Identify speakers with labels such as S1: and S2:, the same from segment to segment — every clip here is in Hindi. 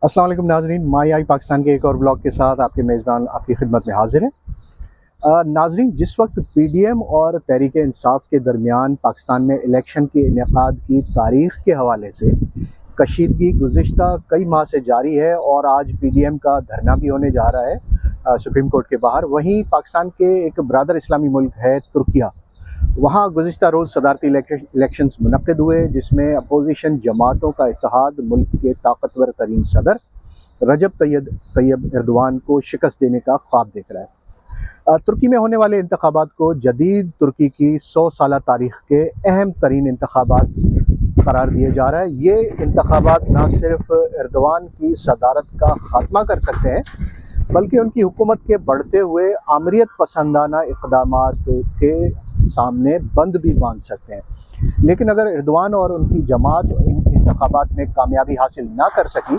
S1: अस्सलाम वालेकुम नाज़रीन, माई आई पाकिस्तान के एक और ब्लॉग के साथ आपके मेज़बान आपकी खिदमत में हाज़िर हैं। नाज़रीन, जिस वक्त पीडीएम और तहरीक इंसाफ के दरमियान पाकिस्तान में इलेक्शन के इनेकाद की तारीख़ के हवाले से कशीदगी गुज़िश्ता कई माह से जारी है और आज पीडीएम का धरना भी होने जा रहा है सुप्रीम कोर्ट के बाहर। वहीं पाकिस्तान के एक ब्रदर इस्लामी मुल्क है तुर्किया, वहाँ गुज़िश्ता रोज़ सदारती इलेक्शंस मुनक्किद हुए, जिसमें अपोजिशन जमातों का इत्तेहाद मुल्क के ताकतवर तरीन सदर रजब तैयब एर्दोआन को शिकस्त देने का ख्वाब देख रहा है। तुर्की में होने वाले इंतखाबात को जदीद तुर्की की 100 साला तारीख़ के अहम तरीन इंतखाबात करार दिया जा रहा है। ये इंतखाबात न सिर्फ एर्दोआन की सदारत का ख़ात्मा कर सकते हैं, बल्कि उनकी हुकूमत के बढ़ते हुए आमरीत पसंदाना इक़दामात के सामने बंद भी बांध सकते हैं। लेकिन अगर एर्दोआन और उनकी जमात इन इंतखाबात में कामयाबी हासिल ना कर सकी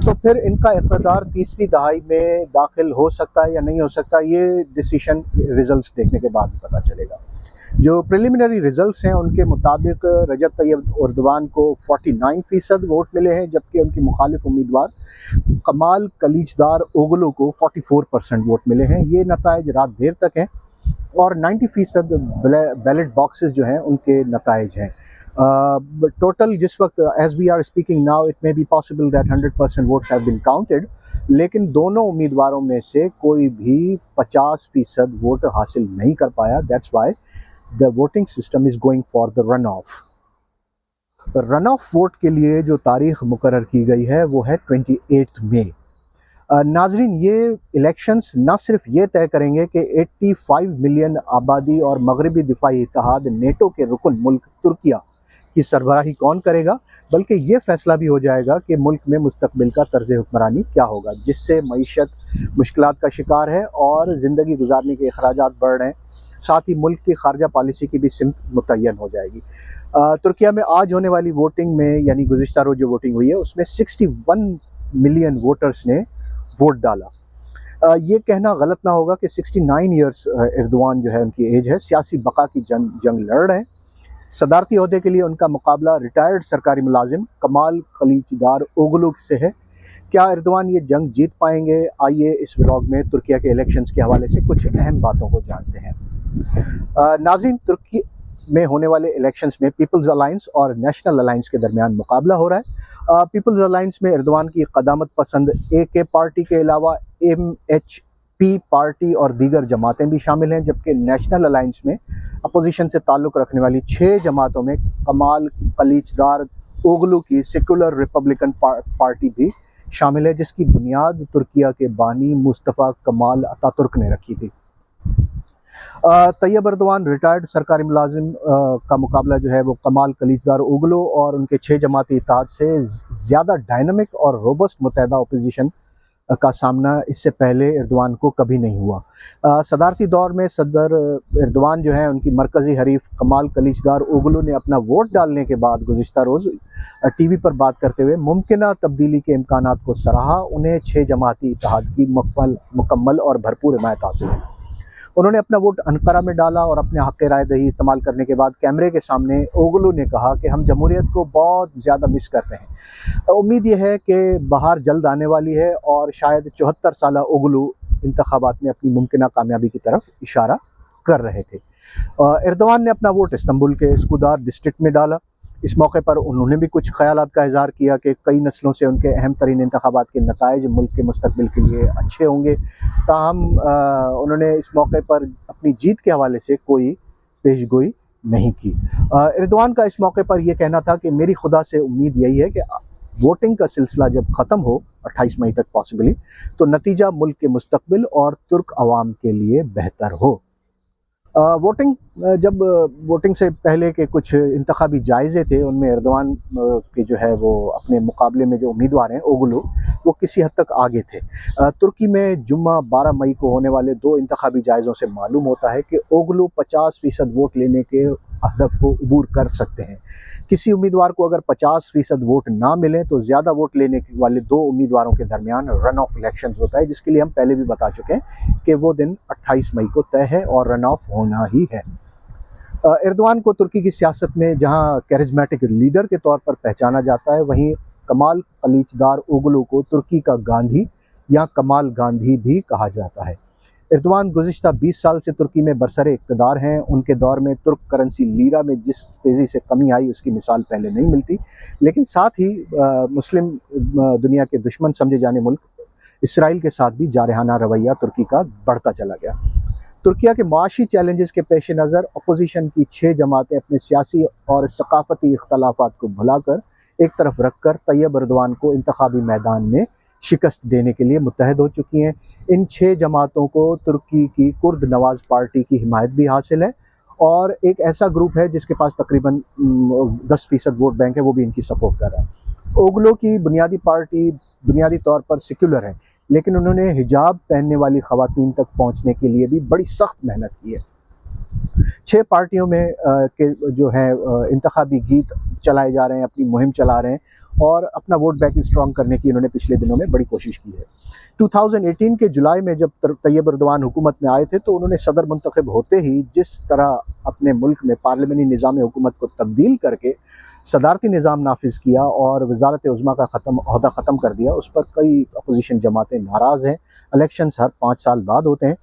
S1: तो फिर इनका इक़्तिदार तीसरी दहाई में दाखिल हो सकता है या नहीं हो सकता, ये डिसीशन रिज़ल्ट्स देखने के बाद ही पता चलेगा। जो प्रिलिमिनरी रिज़ल्ट्स हैं उनके मुताबिक रजब तैयब एर्दोआन को 49% वोट मिले हैं, जबकि उनकी मुखालिफ उम्मीदवार कमाल कलीचदार ओगलो को 44% वोट मिले हैं। ये नताइज रात देर तक हैं और 90% बैलेट बॉक्सेस जो हैं उनके नताइज हैं। टोटल जिस वक्त as we are speaking now it may be possible that 100% votes have been counted, लेकिन दोनों उम्मीदवारों में से कोई भी 50% वोट हासिल नहीं कर पाया। That's why the voting system is going for the run of. Run of vote के लिए जो तारीख मुकर्रर की गई है वो है 28 मई। नाजरीन, ये इलेक्शंस न सिर्फ ये तय करेंगे कि 85 मिलियन आबादी और मगरबी दिफाई इत्तेहाद नेटो के रुकन मुल्क तुर्किया की सरबराही कौन करेगा, बल्कि ये फैसला भी हो जाएगा कि मुल्क में मुस्तकबिल का तर्ज हुक्मरानी क्या होगा, जिससे मईशत मुश्किलात का शिकार है और ज़िंदगी गुजारने के अखराजात बढ़ रहे हैं। साथ ही मुल्क की खारजा पॉलिसी की भी सिमत मुतय्यन हो जाएगी। तुर्किया में आज होने वाली वोटिंग में, यानी गुज़िश्ता रोज़ जो वोटिंग हुई है उसमें 61 मिलियन वोटर्स ने वोट डाला। ये कहना गलत ना होगा कि 69 ईयर्स एर्दोआन जो है उनकी एज है, सियासी बका की जंग लड़ रहे हैं। सदारती ओहदे के लिए उनका मुकाबला रिटायर्ड सरकारी मुलाजिम कमाल खलीचदार ओगलू से है। क्या एर्दोआन ये जंग जीत पाएंगे? आइए इस व्लॉग में तुर्किया के इलेक्शंस के हवाले से कुछ अहम बातों को जानते हैं। नाज़रीन, तुर्की में होने वाले इलेक्शंस में पीपल्स अलायंस और नेशनल अलायंस के दरमियान मुकाबला हो रहा है। पीपल्स अलायंस में एर्दोआन की क़दामत पसंद AK पार्टी के अलावा MHP पार्टी और दीगर जमातें भी शामिल हैं, जबकि नेशनल अलायंस में अपोजिशन से ताल्लुक़ रखने वाली 6 जमातों में कमाल कलीचदार ओगलू की सेकुलर रिपब्लिकन पार्टी भी शामिल है, जिसकी बुनियाद तुर्किया के बानी मुस्तफ़ा कमाल अतातुर्क ने रखी थी। तैयब एर्दोआन रिटायर्ड सरकारी मुलाजिम का मुकाबला जो है वो कमाल कलीचदार ओगलो और उनके 6 जमाती इत्तेहाद से ज़्यादा डायनामिक और रोबस्ट मुत्तहदा अपोजिशन का सामना इससे पहले एर्दोआन को कभी नहीं हुआ। सदारती दौर में सदर एर्दोआन जो है उनकी मरकज़ी हरीफ कमाल कलीचदार ओगलो ने अपना वोट डालने के बाद गुज़िश्ता रोज़ TV पर बात करते हुए मुमकिना तब्दीली के इम्कानात को सराहा। उन्हें 6 जमाती इत्तेहाद की मुकम्मल और भरपूर हिमायत हासिल है। उन्होंने अपना वोट अनकरा में डाला और अपने हक़ राय दही इस्तेमाल करने के बाद कैमरे के सामने ओगलू ने कहा कि हम जमहूरियत को बहुत ज़्यादा मिस करते हैं। उम्मीद यह है कि बहार जल्द आने वाली है और शायद 74 साला ओगलू इंतखाबात में अपनी मुमकिना कामयाबी की तरफ इशारा कर रहे थे। एर्दोआन ने अपना वोट इस्तांबुल के स्कूदार डिस्ट्रिक्ट में डाला। इस मौके पर उन्होंने भी कुछ ख़यालात का इज़हार किया कि कई नस्लों से उनके अहम तरीन इंतखाबात के नताइज मुल्क के मुस्तकबिल के लिए अच्छे होंगे। ताहम उन्होंने इस मौके पर अपनी जीत के हवाले से कोई पेशगोई नहीं की। एर्दोआन का इस मौके पर यह कहना था कि मेरी खुदा से उम्मीद यही है कि वोटिंग का सिलसिला जब ख़त्म हो 28 मई तक पॉसिबली, तो नतीजा मुल्क के मुस्तकबिल और तुर्क अवाम के लिए बेहतर हो। जब वोटिंग से पहले के कुछ इंतखाबी जायज़े थे, उनमें एर्दोआन के जो है वो अपने मुकाबले में जो उम्मीदवार हैं ओगलू, वो किसी हद तक आगे थे। तुर्की में जुम्मा 12 मई को होने वाले 2 इंतखाबी जायज़ों से मालूम होता है कि ओगलू 50% वोट लेने के हदफ को अबूर कर सकते हैं। किसी उम्मीदवार को अगर 50% वोट ना मिले तो ज़्यादा वोट लेने वाले 2 उम्मीदवारों के दरमियान रन ऑफ इलेक्शंस होता है, जिसके लिए हम पहले भी बता चुके हैं कि वो दिन 28 मई को तय है और रन ऑफ होना ही है। एर्दोआन को तुर्की की सियासत में जहां कैरिज्मेटिक लीडर के तौर पर पहचाना जाता है, वहीं कमाल कलीचदारोगलू को तुर्की का गांधी या कमाल गांधी भी कहा जाता है। एर्दोआन गुज़िश्ता 20 साल से तुर्की में बरसरे इक़्तिदार हैं। उनके दौर में तुर्क करेंसी लीरा में जिस तेज़ी से कमी आई उसकी मिसाल पहले नहीं मिलती, लेकिन साथ ही मुस्लिम दुनिया के दुश्मन समझे जाने मुल्क इसराइल के साथ भी जारहाना रवैया तुर्की का बढ़ता चला गया। तुर्किया के माशी चैलेंजेस के पेश नज़र अपोजिशन की 6 जमातें अपने सियासी और सकाफती इख्तलाफात को भुलाकर एक तरफ रखकर तैयब एर्दोआन को इंतखाबी मैदान में शिकस्त देने के लिए मुत्तहद हो चुकी हैं। इन 6 जमातों को तुर्की की कुर्द नवाज़ पार्टी की हिमायत भी हासिल है और एक ऐसा ग्रुप है जिसके पास तकरीबन 10% वोट बैंक है, वो भी इनकी सपोर्ट कर रहा है। ओगलो की बुनियादी पार्टी बुनियादी तौर पर सेक्युलर है, लेकिन उन्होंने हिजाब पहनने वाली ख़वातीन तक पहुँचने के लिए भी बड़ी सख्त मेहनत की है। 6 पार्टियों में के जो है इंतखाबी गीत चलाए जा रहे हैं, अपनी मुहिम चला रहे हैं और अपना वोट बैंक स्ट्रॉन्ग करने की इन्होंने पिछले दिनों में बड़ी कोशिश की है। 2018 के जुलाई में जब तैयब एर्दोआन हुकूमत में आए थे तो उन्होंने सदर मुंतखब होते ही जिस तरह अपने मुल्क में पार्लियामेंटी निज़ाम हुकूमत को तब्दील करके सदारती निज़ाम नाफिज किया और वजारत उज़्मा का ओहदा ख़त्म कर दिया, उस पर कई अपोजिशन जमातें नाराज़ हैं। इलेक्शंस हर 5 साल बाद होते हैं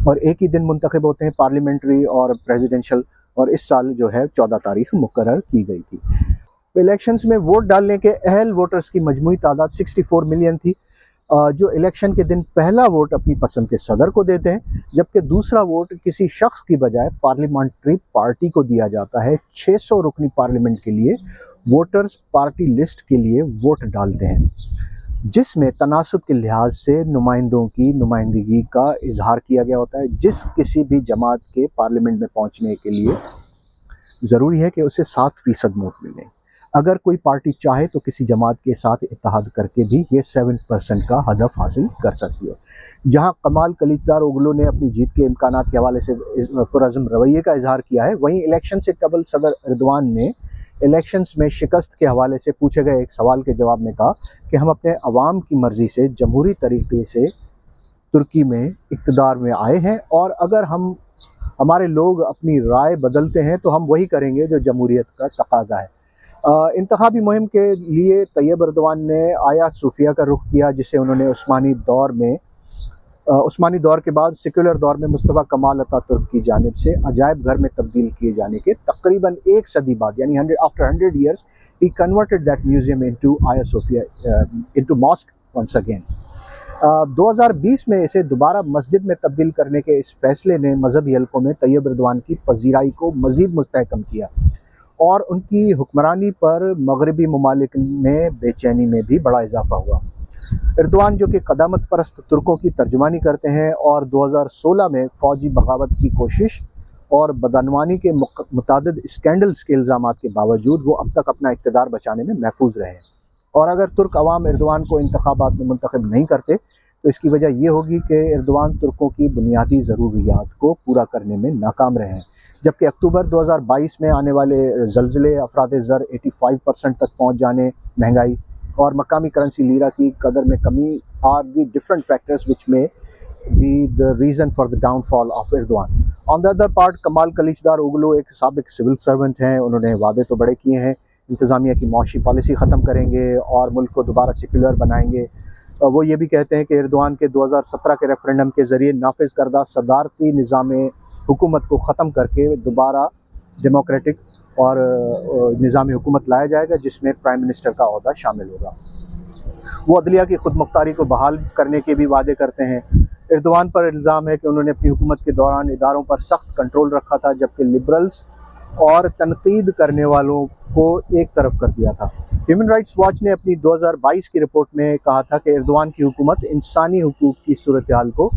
S1: और एक ही दिन मुंतखब होते हैं, पार्लियामेंट्री और प्रेसिडेंशियल, और इस साल जो है 14 तारीख मुकर्रर की गई थी। इलेक्शंस में वोट डालने के अहल वोटर्स की मजमूई तादाद 64 मिलियन थी, जो इलेक्शन के दिन पहला वोट अपनी पसंद के सदर को देते हैं, जबकि दूसरा वोट किसी शख्स की बजाय पार्लियामेंट्री पार्टी को दिया जाता है। 600 रुकनी पार्लियामेंट के लिए वोटर्स पार्टी लिस्ट के लिए वोट डालते हैं, जिसमें तनासब के लिहाज से नुमाइंदों की नुमाइंदगी का इजहार किया गया होता है। जिस किसी भी जमात के पार्लियामेंट में पहुंचने के लिए ज़रूरी है कि उसे 7% वोट मिले। अगर कोई पार्टी चाहे तो किसी जमात के साथ इत्तेहाद करके भी ये 7% का हदफ हासिल कर सकती है। जहां कमाल कलीचदारोगलू ने अपनी जीत के इम्कानात के हवाले से पुरअज़्म रवैये का इजहार किया है, वहीं इलेक्शन से कबल सदर एर्दोआन ने इलेक्शंस में शिकस्त के हवाले से पूछे गए एक सवाल के जवाब में कहा कि हम अपने अवाम की मर्ज़ी से जमहूरी तरीके से तुर्की में इक़्तिदार में आए हैं और अगर हमारे लोग अपनी राय बदलते हैं तो हम वही करेंगे जो जमहूरियत का तकाज़ा है। इंतखाबी मुहिम के लिए तैयब एर्दोआन ने आया सूफिया का रुख किया, जिसे उन्होंने उस्मानी दौर के बाद सेक्युलर दौर में मुस्तफ़ा कमाल अतातुर्क की जानिब से अजायब घर में तब्दील किए जाने के तकरीबन 1 सदी बाद, यानी after 100 years he converted that museum into Hagia Sophia into mosque once again। 2020 में इसे दोबारा मस्जिद में तब्दील करने के इस फैसले ने मजहबी हलकों में तैयब एर्दोआन की पजीराई को मज़ीद मुस्तहकम किया और उनकी हुक्मरानी पर मगरबी ममालिक में बेचैनी में भी बड़ा इजाफा हुआ। एर्दोआन, जो कि क़दामत परस्त तुर्कों की तर्जुमानी करते हैं और 2016 में फ़ौजी बगावत की कोशिश और बदअनवानी के मुतादिद स्कैंडल्स के इल्ज़ामात के बावजूद वो अब तक अपना इक़्तिदार बचाने में महफूज रहे हैं। और अगर तुर्क अवाम एर्दोआन को इंतखाबात में मुंतखब नहीं करते तो इसकी वजह ये होगी कि एर्दोआन तुर्कों की बुनियादी ज़रूरियात को पूरा करने में नाकाम रहे हैं। जबकि अक्टूबर 2022 में आने वाले ज़ल्ज़ले, अफराद ज़र 85% तक पहुँच जाने, महंगाई और मकामी करेंसी लीरा की कदर में कमी are the different factors which may be the reason for the downfall of Erdogan. On the other part, Kemal Kilicdaroglu एक साबिक सिविल सर्वेंट हैं। उन्होंने वादे तो बड़े किए हैं, इंतज़ामिया की मौशी पॉलिसी ख़त्म करेंगे और मुल्क को दोबारा सेक्युलर बनाएंगे। वो ये भी कहते हैं कि एर्दोआन के 2017 के रेफरेंडम के ज़रिए नाफिज करदा सदारती निज़ाम हुकूमत को ख़त्म करके दोबारा डेमोक्रेटिक और निज़ाम हुकूमत लाया जाएगा, जिसमें प्राइम मिनिस्टर का ओहदा शामिल होगा। वो अदलिया की खुद मुख्तारी को बहाल करने के भी वादे करते हैं। एर्दोआन पर इल्ज़ाम है कि उन्होंने अपनी हुकूमत के दौरान इदारों पर सख्त कंट्रोल रखा था, जबकि लिबरल्स और तनकीद करने वालों को एक तरफ कर दिया था। ह्यूमन राइट्स वॉच ने अपनी 2022 की रिपोर्ट में कहा था कि एर्दोआन की हुकूमत इंसानी हुकूक की सूरत हाल को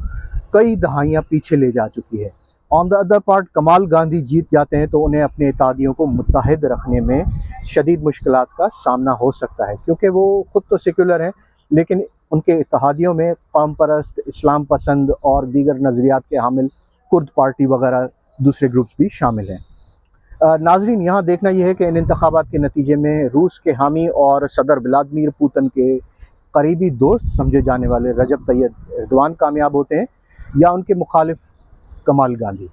S1: कई दहाइयाँ पीछे ले जा चुकी है। ऑन द अदर पार्ट, कमाल गांधी जीत जाते हैं तो उन्हें अपने इत्तेहादियों को मुत्तहिद रखने में शदीद मुश्किलात का सामना हो सकता है, क्योंकि वो ख़ुद तो सेक्युलर हैं लेकिन उनके इत्तेहादियों में कौम परस्त, इस्लाम पसंद और दीगर नज़रियात के हामिल कुर्द पार्टी वगैरह दूसरे ग्रुप्स भी शामिल हैं। नाजरीन, यहाँ देखना यह है कि इन इंतखाबात के नतीजे में रूस के हामी और सदर व्लादिमीर पुतिन के करीबी दोस्त समझे जाने वाले रजब तैयब एर्दोआन कामयाब होते हैं या उनके मुखालिफ कमाल गांधी।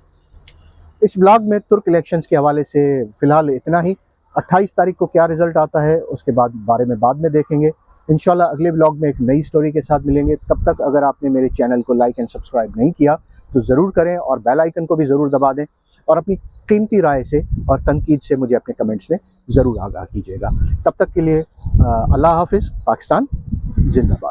S1: इस ब्लॉग में तुर्क इलेक्शंस के हवाले से फ़िलहाल इतना ही। 28 तारीख को क्या रिज़ल्ट आता है उसके बारे में बाद में देखेंगे। इंशाल्लाह अगले व्लॉग में एक नई स्टोरी के साथ मिलेंगे। तब तक अगर आपने मेरे चैनल को लाइक एंड सब्सक्राइब नहीं किया तो ज़रूर करें और बेल आइकन को भी ज़रूर दबा दें और अपनी कीमती राय से और तनकीद से मुझे अपने कमेंट्स में ज़रूर आगाह कीजिएगा। तब तक के लिए अल्लाह हाफ़िज़। पाकिस्तान जिंदाबाद।